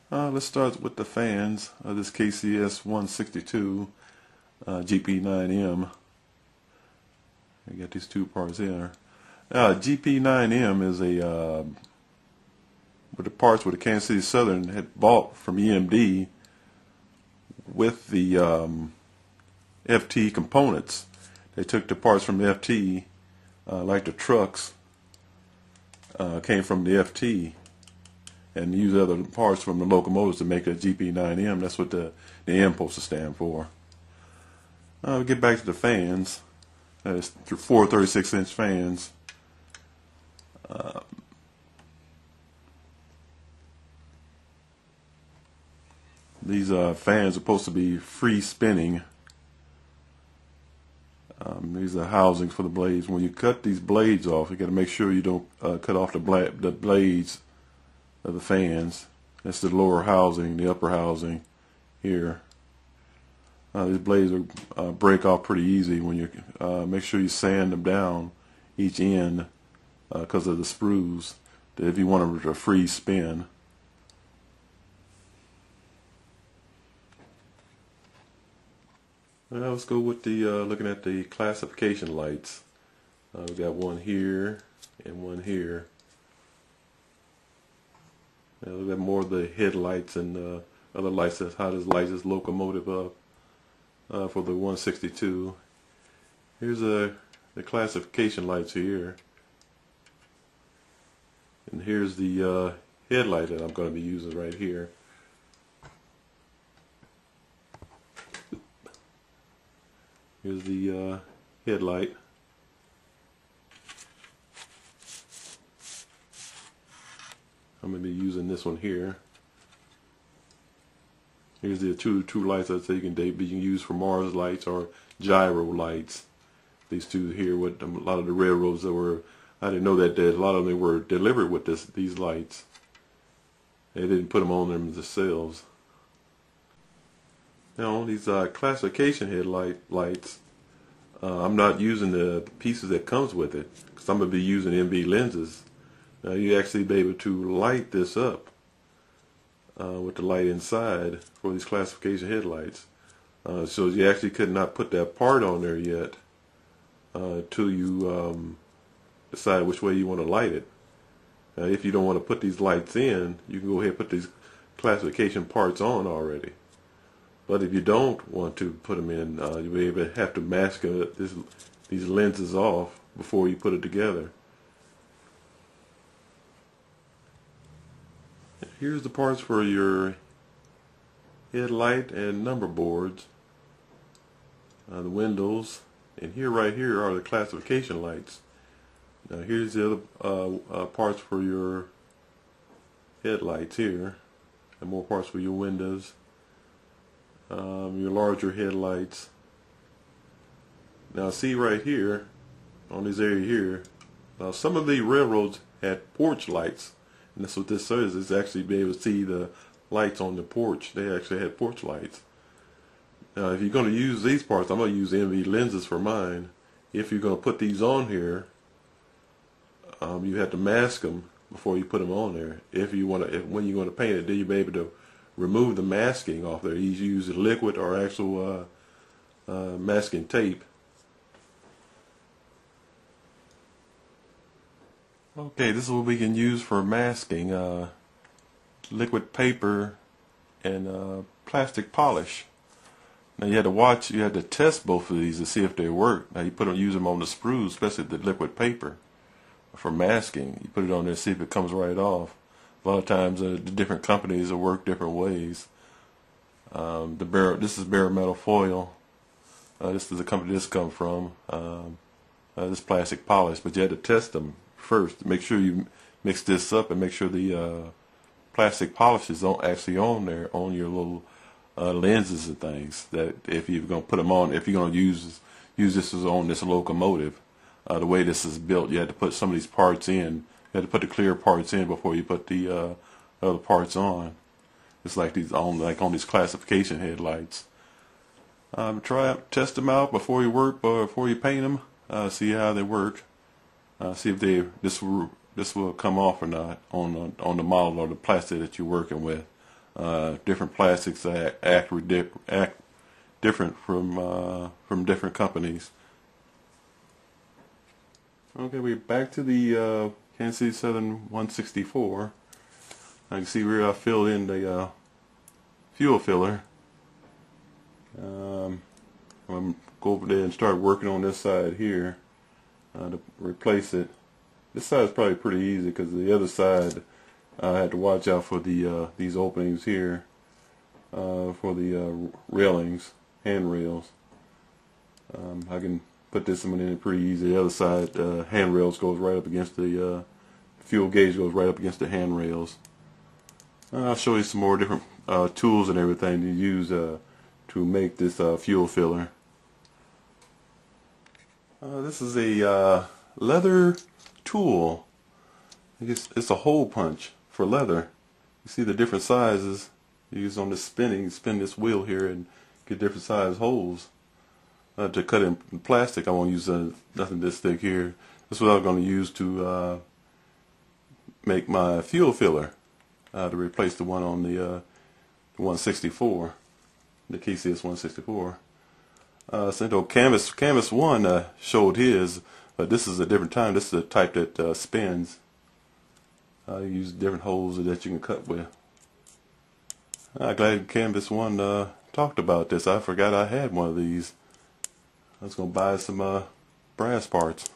Let's start with the fans of this KCS 162 GP9M. I got these two parts here. GP9M is with the parts where the Kansas City Southern had bought from EMD with the FT components. They took the parts from the FT, like the trucks came from the FT, and use other parts from the locomotives to make a GP9M. That's what the M supposed to stand for. We'll get back to the fans. It's 4 36-inch fans. These fans are supposed to be free spinning. These are housings for the blades. When you cut these blades off, you got to make sure you don't cut off the blades of the fans. That's the lower housing, the upper housing here. These blades will break off pretty easy when you make sure you sand them down each end because of the sprues, if you want a free spin. Now let's go with the looking at the classification lights. We got one here and one here. Now we got more of the headlights and other lights. That's how this lights this locomotive up for the 162. Here's the classification lights here, and here's the headlight that I'm going to be using right here. Here's the headlight. I'm going to be using this one here. Here's the two lights that you can use for Mars lights or gyro lights. These two here with a lot of the railroads that were, I didn't know that a lot of them were delivered with these lights. They didn't put them on them themselves. Now on these classification headlights, I'm not using the pieces that comes with it because I'm going to be using MV lenses. Now you actually be able to light this up with the light inside for these classification headlights. So you actually could not put that part on there yet till you decide which way you want to light it. If you don't want to put these lights in, you can go ahead and put these classification parts on already. But if you don't want to put them in, you'll be able to have to mask these lenses off before you put it together. Here's the parts for your headlight and number boards, the windows, and right here are the classification lights. Now here's the other parts for your headlights here, and more parts for your windows, your larger headlights. Now see right here on this area here, now some of the railroads had porch lights. And that's what this says, is actually be able to see the lights on the porch. They actually had porch lights. Now if you're going to use these parts, I'm going to use MV lenses for mine. If you're going to put these on here, you have to mask them before you put them on there. If you want to, when you're going to paint it, then you'll be able to remove the masking off there. You use liquid or actual masking tape. Okay, this is what we can use for masking: liquid paper and plastic polish. Now you had to test both of these to see if they work. Now you use them on the sprues, especially the liquid paper for masking. You put it on there, see if it comes right off. A lot of times the different companies will work different ways. This is bare metal foil. This is the company this comes from. This plastic polish, but you had to test them first. Make sure you mix this up and make sure the plastic polish is actually on there on your little lenses and things. That if you're going to put them on, if you're going to use this as on this locomotive, the way this is built, you had to put some of these parts in. You had to put the clear parts in before you put the other parts on. It's like on these classification headlights. Test them out before you before you paint them. See how they work. See if this will come off or not on the model or the plastic that you're working with. different plastics that act different from different companies. Okay, we're back to the Kansas City Southern 164. I can see where I filled in the fuel filler. I'm going to go over there and start working on this side here to replace it. This side is probably pretty easy because the other side I had to watch out for the these openings here for the railings, handrails. I can put this one in pretty easy. The other side, handrails goes right up against the fuel gauge goes right up against the handrails. I'll show you some more different tools and everything to use to make this fuel filler. This is a leather tool. It's a hole punch for leather. You see the different sizes. You use on this spinning, you spin this wheel here and get different size holes. To cut in plastic, I won't use nothing this thick here. This is what I'm going to use to make my fuel filler to replace the one on the 164, the KCS 164. So Canvas 1 showed his, but this is a different time. This is the type that spins. You use different holes that you can cut with. I'm glad Canvas 1 talked about this. I forgot I had one of these. I was going to buy some brass parts.